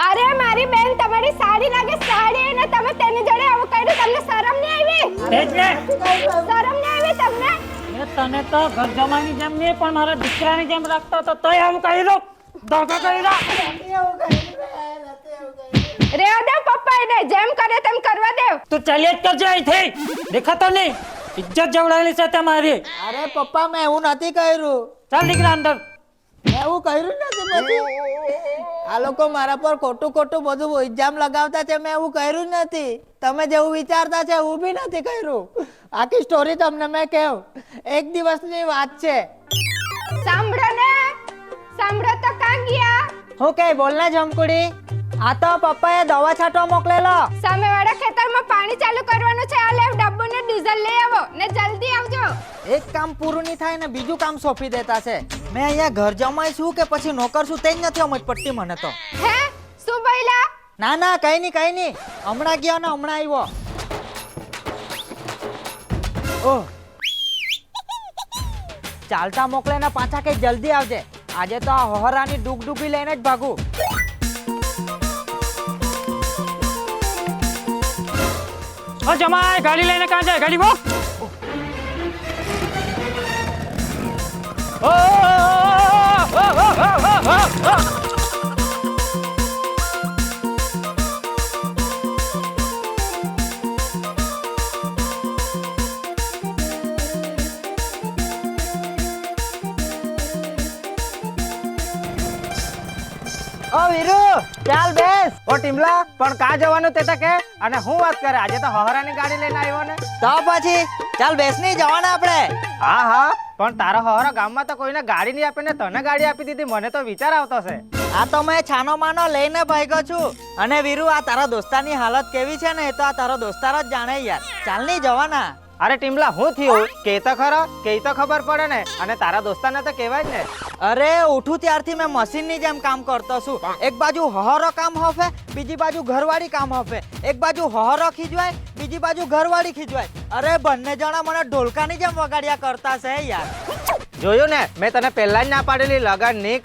અરે મારી બેન તમારી સાડી લાગે સાડી ને તમે તેની જોડે આવું કર્યું તમને શરમ નહીં આવી એટલે શરમ નહીં આવી તમને એ તને તો ઘર જમાની જેમ નહીં પણ મારા દીકરાની જેમ રાખતો તો તોય આવું કહી દો ધોકા કરી દો રેવા દે પપ્પા એને જેમ કરે તેમ કરવા દે તું ચાલ્યા જ કરજે અહીંથી દેખાતો નહીં ઇજ્જત જવડાયેલી છે તમારી અરે પપ્પા મેં એવું નથી કર્યું ચાલ દીકરા અંદર મેં એવું કર્યું નથી પછી આ લોકો મારા પર ખોટું ખોટું બધું ઇલ્ઝામ લગાવતા છે મેં એવું કર્યું નથી તમે જેવું વિચારતા છે એવું બી નથી કર્યું આખી સ્ટોરી તમને મેં કહું એક દિવસની વાત છે સાંભળો તો કાં ગયા હું કઈ બોલને જમકુડી આ તો પપ્પાએ દવા છાંટવા મોકલેલો સામેવાળા ખેતરમાં પાણી ચાલુ કરવાનું છે આ લે ડબ્બો ને ડીઝલ લઈ આવો ને જલ્દી આવજો એક કામ પૂરું નહીં થાય ને બીજું કામ સોંપી દેતા છે મેં અહીંયા ઘર જમાઈ છું કે પછી નોકર છું તે જ નથી સમજ પડતી મને તો હે શું બોલ્યા ના ના કઈ નહીં હમણાં ગયો ને હમણાં આવ્યો ઓહ ચાલતા મોકલે ને પાછા કઈ જલ્દી આવજે આજે તો આ હોહરાની ડૂબડૂબી લઈને જ ભાગું ઓ જમાઈ ગાડી લઈને કાં જાય ગાડી બોક ઓ વીરુ ચાલ બેસ ઓ ટીમલા પણ કા જવાનું તે તો કે અને હું વાત કરે આજે તો હહરાની ગાડી લઈને આવ્યો ને તો પછી ચાલ બેસ નહીં જવાના આપણે હા હા પણ તારો હહરા ગામમાં તો કોઈને ગાડી નહીં આપે ને તને ગાડી આપી દીધી મને તો વિચાર આવતો છે આ તો મેં છાનો માનો લઈને ભાગ્યો છું અને વીરુ આ તારા દોસ્તારની હાલત કેવી છે ને એ તો આ તારો દોસ્તાર જ જાણે યાર ચાલ નહીં જવાના અરે ટીમલા હું થયું કે તો ખરો કે તો ખબર પડે ને અને તારા દોસ્તારને તો કહેવાય જ ને અરે ઉઠું ત્યારથી મેં મશીનની જેમ કામ કરતો છું એક બાજુ હહરો કામ હોફે બીજી બાજુ ઘરવાળી કામ હોફે એક બાજુ હહરો ખીજવાય બીજી બાજુ ઘરવાળી ખીજવાય અરે બંને જણા મને ઢોલકાની જેમ વગાડ્યા કરતા છે યાર જોયું ને મેં તને પહેલા જ ના પાડેલી લગન નહીં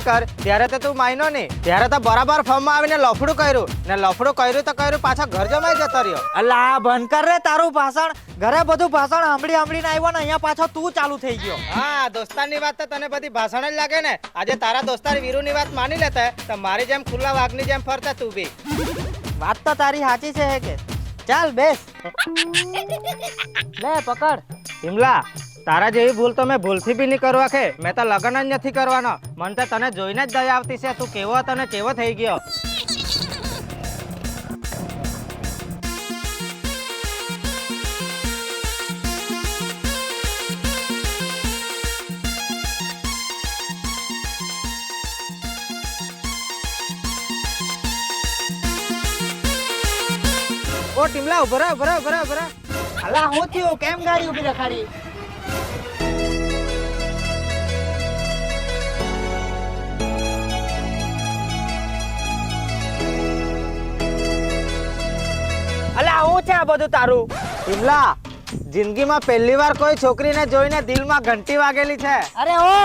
કર ત્યારે તો તું માયનો નહીં ત્યારે તો બરાબર ફોર્મમાં આવીને લફડું કર્યું ને લફડું કર્યું તો કર્યું પાછા ઘર જમાઈ જતો રહ્યો અલા બંધ કર રે તારું ભાષણ ઘરે બધું ભાષણ સાંભળીને આવ્યો ને અહીંયા પાછો તું ચાલુ થઈ ગયો હા દોસ્તારની વાત તો તને બધી ભાષણ જ લાગે ને આજે તારા દોસ્તાર વીરુની વાત માની લેતા તો મારી જેમ ખુલ્લા વાઘની જેમ ફરતા તું બી વાત તો તારી સાચી છે કે ચાલ બેસ લે પકડ હિમલા તારા જેવી ભૂલ તો મેં ભૂલથી બી નહીં કરવા કે મેં તો લગ્ન જ નથી કરવાનો મને તો તને જોઈને જ દયા આવતી છે તું કેવો હતો ને કેવો થઈ ગયો ઓ ટીમલા ઉભો રહે અલા હું થયું કેમ ગાડી ઉભી રખાડી અલા હું છે આ બધું તારું ટીમલા જિંદગીમાં પહેલી વાર કોઈ છોકરીને જોઈને દિલમાં ઘંટી વાગેલી છે અરે ઓ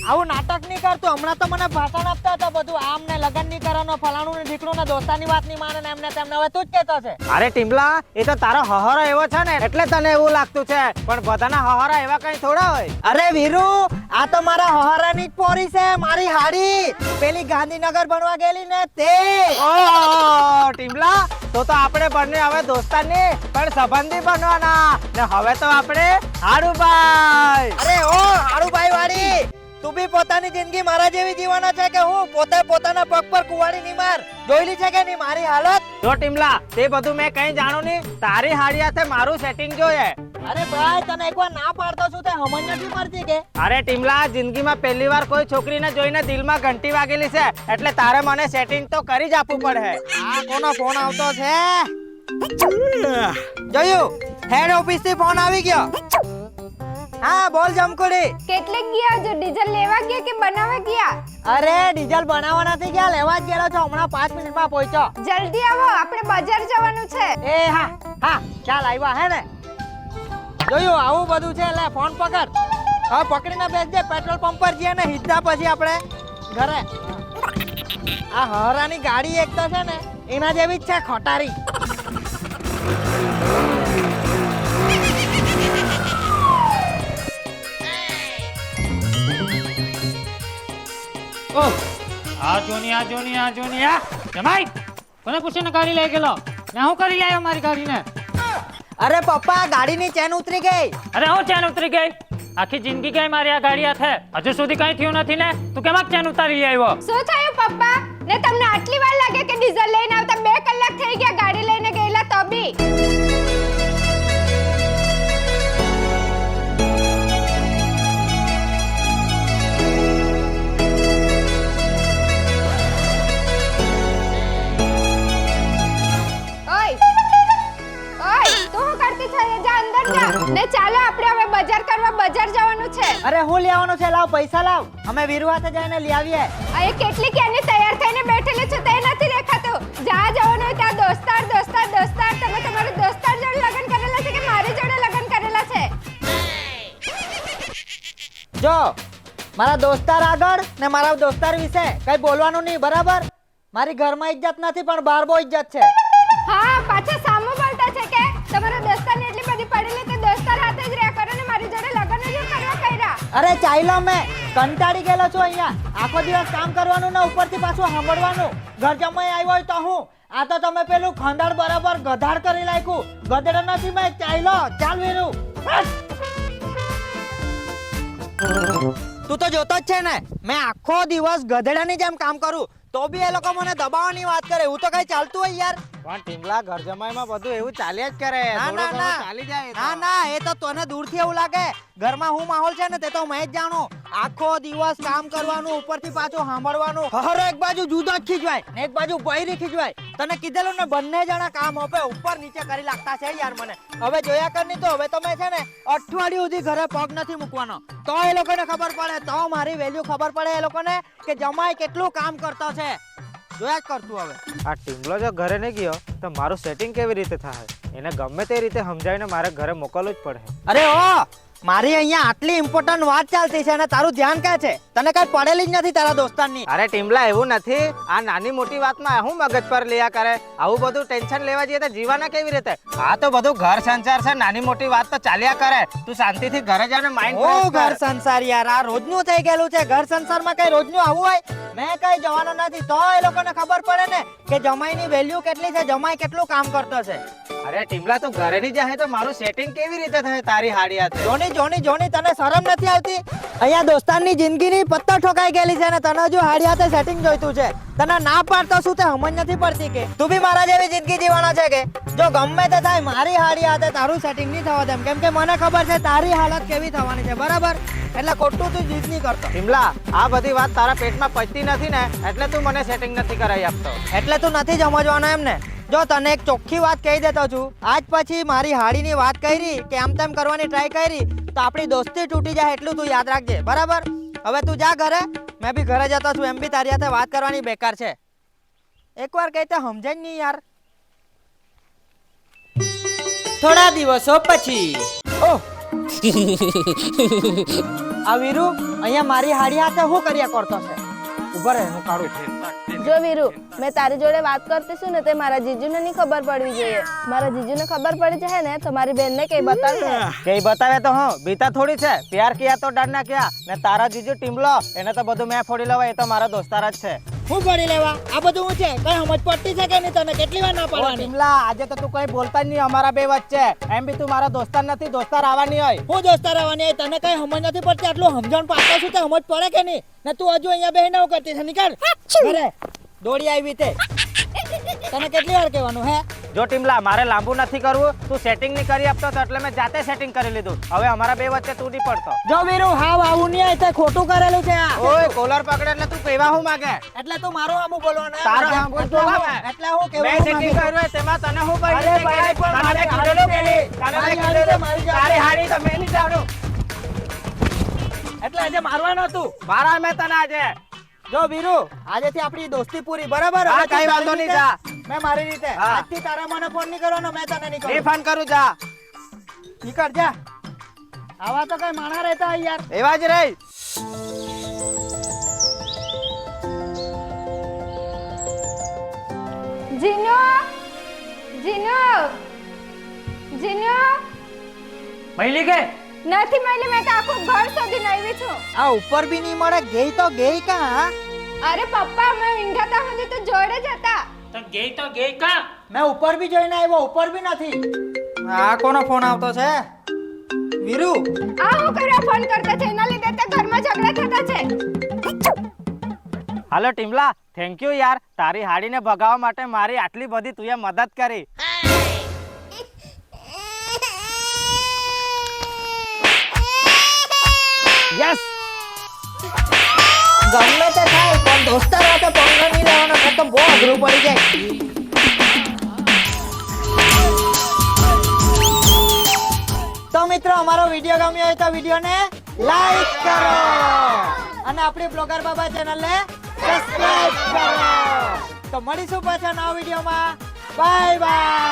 આવું નાટક નહીં કરતો હમણાં તો મને ભાષણ આપતા હતા બધું આમ ને લગન નહીં કરવાનો ફલાણું ને ઢીકણું ને દોસ્તાની વાત નહીં માને ને એમને તેમને હવે તું જ કહેતો છે અરે ટીમલા એ તો તારો હહરો એવો છે ને એટલે તને એવું લાગતું છે પણ બધાના હહરા એવા કઈ થોડા હોય અરે વીરુ આ તો મારા હહારાની જ પોરી છે મારી હાડી પેલી ગાંધીનગર ભણવા ગયેલી ને તે ઓ ટીમલા તો આપણે બંને હવે દોસ્તાર નહીં પણ સંબંધી બનવાના ને હવે તો આપણે હાડુભાઈ અરે ઓ હાડુભાઈ વાળી તું બી પોતાની જિંદગી મારા જેવી જીવવાનો છે કે હું પોતે પોતાના પગ પર કુવાડી ની માર જોઈલી છે કે નહીં મારી હાલત જો ટીમલા તે બધું મેં કઈ જાણું નહીં તારી હાડી હાથે મારું સેટિંગ જોઈએ અરે ભાઈ તને એકવાર ના પાડતો છું તે સમજ નથી પડતી કે અરે ટીમલા જિંદગીમાં પહેલી વાર કોઈ છોકરીને જોઈને દિલમાં ઘંટી વાગેલી છે એટલે તારે મને સેટિંગ તો કરી જ આપવું પડે આ કોનો ફોન આવતો છે જોયું હેડ ઓફિસ થી ફોન આવી ગયો હા બોલ જમકુડી કેટલે ગયા જો ડીઝલ લેવા ગયા કે બનાવવા ગયા અરે ડીઝલ બનાવવા નથી ગયા લેવા જ ગયેલો છો હમણાં 5 મિનિટમાં પહોંચ્યો જલ્દી આવો આપણે બજાર જવાનું છે એ હા ચાલ આવ્યા હે ને જોયું આવું બધું છે લે ફોન પકડ હવે પકડીને બેસજે પેટ્રોલ પંપ પર જઈએ ને સીધા પછી આપણે ઘરે આ હરાની ગાડી એક તો છે ને એના જેવી જ છે ખટારી. ઓહ આ જોની આ જમાઈ કોને પૂછીને ગાડી લઈ ગયેલો ને હું કરી આવ્યો મારી ગાડીને? અરે પપ્પા ગાડીની ચેન ઉતરી ગઈ. અરે હું ચેન ઉતરી ગઈ? આખી જિંદગી ગઈ મારી આ ગાડી હાથે, હજુ સુધી કઈ થયું નથી ને? તું કેમ ચેન ઉતારી લઈ આવ્યો? શું થયું પપ્પા? ને તમને આટલી વાર લાગે કે ડીઝલ લઈને આવતા 2 કલાક થઈ ગયા ગાડી લઈને ગયેલા તો બી. ને ચાલો આપણે હવે બજાર કરવા બજાર જવાનું છે. અરે હું લેવાનું છે? લાવ પૈસા લાવ, અમે વીરુ હાથે જઈને લઈ આવીએ. અરે કેટલી ક્યાંની તૈયાર થઈને બેઠેલી છે તે નથી દેખાતું. જ્યાં જવાનું હોય ત્યાં દોસ્તાર દોસ્તાર દોસ્તાર. તમે તમારા દોસ્તાર જોડે લગન કરેલા છે કે મારી જોડે લગન કરેલા છે? જો મારા દોસ્તાર આગળ ને મારા દોસ્તાર વિશે કઈ બોલવાનું નહીં, બરાબર? મારી ઘરમાં ઇજ્જત નથી પણ બહાર બહુ ઇજ્જત છે. હા પાછા સામો બોલતા છે કે તમારા દોસ્તારની એટલી બધી પડેલી તે દોસ્તાર હાથે જ રહ્યા કરો ને મારી જોડે લગન જ કરવા કર્યા. અરે ચાઈલો મેં કંટાળી ગયેલો છું અહીંયા. આખો દિવસ કામ કરવાનું ને ઉપરથી પાછું સાંભળવાનું. ઘર જમાઈ આવ્યો હોય તો હું આ તો તમે પેલું ખંડાળ બરાબર ગધાડ કરી નાખ્યું. ગધેડો નથી મેં, ચાઈલો. ચાલ વીરુ. તું તો જોતો જ છે ને મેં આખો દિવસ ગધેડાની જેમ કામ કરું તો બી એ લોકો મને દબાવવાની વાત કરે. હું તો કઈ ચાલતું હોય યાર. પણ ટીમલા ઘર જમાઈમાં બધું એવું ચાલ્યા જ કરે. ના, થોડું ના, ઘણું ના. ચાલી જાય એ તો. ના ના, એ તો તને દૂરથી એવું લાગે. ઘરમાં હું માહોલ છે ને તે તો મેં જ જાણું. આખો દિવસ કામ કરવાનું, ઉપરથી પાછું સાંભળવાનું. હર એક બાજુ જુદો જ ખીજવાય ને એક બાજુ બૈરી ખીજવાય. તને કીધેલું ને બંને જણા કામ હવે ઉપર નીચે કરી લાગતા છે યાર મને. હવે જોયા કર નહીં તો હવે તમે છે ને અઠવાડિયું સુધી ઘરે પગ નથી મૂકવાનો. તો એ લોકોને ખબર પડે, તો મારી વેલ્યુ ખબર પડે એ લોકોને કે જમાઈ કેટલું કામ કરતો છે. જોયા જ કરતું હવે. આ ટીમલો જો ઘરે નહીં ગયો તો મારું સેટિંગ કેવી રીતે થાય? એને ગમે તે રીતે સમજાવીને મારે ઘરે મોકલવું જ પડે. અરે ઓ મારી અહીંયા આટલી ઇમ્પોર્ટન્ટ વાત ચાલતી છે અને તારું ધ્યાન ક્યાં છે? તને કઈ પડેલી જ નથી તારા દોસ્તારની. અરે ટીમલા એવું નથી. આ નાની મોટી વાતમાં હું મગજ પર લેયા કરે? આવું બધું ટેન્શન લેવા જઈએ તો જીવાના કેવી રીતે? આ તો બધું ઘર સંસાર છે, નાની મોટી વાત તો ચાલ્યા કરે. તું શાંતિથી ઘરે જાને માઇન્ડ ઓ ઘર સંસાર યાર, આ રોજનું થઈ ગયેલું છે. ઘર સંસારમાં કઈ રોજનું આવું હોય? મેં કઈ જવાનો નથી તો એ લોકોને ખબર પડે ને કે જમાઈની વેલ્યુ કેટલી છે, જમાઈ કેટલું કામ કરતો છે. અરે ટીમલા તું ઘરે નહીં જાય તો મારું સેટિંગ કેવી રીતે થાય તારી હાડી હાથે? જોની તને શરમ નથી આવતી? અહીંયા દોસ્તારની જિંદગીની પત્તા ઠોકાઈ ગયેલી છે ને તને હજુ હાડી હાથે સેટિંગ જોઈતું છે. તને ના પાડતો શું તે સમજ નથી પડતી કે તું બી મારા જેવી જિંદગી જીવવાનો છે કે? જો ગમે તે થાય મારી હાડી હાથે તારું સેટિંગ નહીં થવા દેમ, કેમ કે મને ખબર છે તારી હાલત કેવી થવાની છે, બરાબર? એટલે ખોટું તું જીદ નહીં કરતો. ટીમલા આ બધી વાત તારા પેટમાં પચતી નથી ને એટલે તું મને સેટિંગ નથી કરાવી આપતો. એટલે તું નથી સમજવાનો એમ ને? જો તને એક ચોખ્ખી વાત કહી દેતો છું, આજ પછી મારી હાડીની વાત કરી કે આમ તેમ કરવાની ટ્રાય કરી તો આપણી દોસ્તી તૂટી જાય એટલું તું યાદ રાખજે, બરાબર? હવે તું જા ઘરે, મેં બી ઘરે જતો છું. એમ બી તારી સાથે વાત કરવાની બેકાર છે. એકવાર કહીતે સમજાય જ નહીં યાર. થોડા દિવસો પછી ઓહ આ વીરુ અહીંયા મારી હાડી હાથે શું કર્યા કરતો છે? ઉભા રહે, હું કાઢું. જો વીરુ, મેં તારી જોડે વાત કરતી છું ને તે મારા જીજુને નહીં ખબર પડવી જોઈએ. મારા જીજુને ખબર પડી જાય ને તો મારી બેનને કઈ બતાવશે. કઈ બતાવે તો હું બીતા થોડી છે? પ્યાર કિયા તો ડરના કિયા. ને તારા જીજુ ટીમલો એને તો બધું મેં ફોડી લેવા, એ તો મારા દોસ્તાર જ છે. હું પડી લેવા? આ બધું હું છે? કઈ સમજ પડતી છે કે નહીં તને? કેટલી વાર ના પાડવાની? ટીમલા આજે તો તું કઈ બોલતા જ નહીં અમારા બે વચ્ચે. એમ બી તું મારા દોસ્તાર નથી, દોસ્તાર આવવાની હોય. હું દોસ્તાર આવવાની હોય? તને કઈ સમજ નથી પડતી? આટલું સમજણ પાડતો છું તે સમજ પડે કે નહીં? ને તું હજુ અહીંયા બેહીને આવું કરતી છે? નીકળ ઘરે. દોડી આવી તે તને કેટલી વાર કહેવાનું હે? જો ટીમલા મારે લાંબુ નથી કરવું, તું સેટિંગ નહીં કરી આપતો તો એટલે મેં જાતે સેટિંગ કરી લીધું. હવે અમારા બે વચ્ચે તું નહીં પડતો. જો વીરુ હાવ આવું નહીં, તે ખોટું કરેલું છે આ. ઓય કોલર પકડે એટલે તું કહેવા હું માંગે? એટલે તું મારું આમું બોલવાનું? તારો આમું જ બોલાવે. એટલે હું કહેવા મેં હું સેટિંગ માંગે? કર્યું હોય તેમાં તને હું કહી અરે દીધી ભાઈ, કે પણ તને મારી કીધેલું કે નહીં? તને મારી મેં હાડી કીધેલું. મારી જાતે. તારી હાડી તો મેં નહીં જાણું. એટલે આજે મારવાનો હતું. મારા મેં તને આજે. જો વીરુ, આજેથી આપણી દોસ્તી પૂરી, બરાબર? હા, હવેથી કઈ તારી વાંધો નહીં, રીતે, જા. મેં મારી રીતે. હા. આજથી તારે મને ફોન નહીં કરવાનો, મેં તને નહીં કરું. રિફંડ કરું જા. નીકળ જા. આવા તો કઈ માણા રહેતા હોય યાર. એવા જ રહી. મળી ગઈ નથી મળી, મેં તો આખું ઘર શોધીને આવી છું. આ ઉપર બી નહીં મળે, ગઈ તો ગઈ કા? અરે પપ્પા, અમે ઊંઘાતા સુધી તો જોડે જ હતા. તો ગઈ કા? મેં ઉપર બી જોઈને આવ્યો, ઉપર બી નથી. આ કોનો ફોન આવતો છે? વીરુ, આ હું કરવા ફોન કરતા છે? એના લીધે તો ઘરમાં ઝઘડા થતા છે. હાલો ટીમલા, થેન્ક યુ યાર, તારી હાડીને ભગાવવા માટે મારી આટલી બધી તુંએ મદદ કરી. યસ. ગમે તે થાય પણ દોસ્તાર સાથે પંગો નહીં લેવાનો, નહીં તો બહુ અઘરું પડી જાય. તો મિત્રો, અમારો વિડીયો ગમ્યો હોય તો વિડીયોને લાઈક કરો અને આપણી બ્લોગર બાબા ચેનલને સબસ્ક્રાઇબ કરો. તો મળીશું પાછા નવા વિડીયોમાં. Bye bye.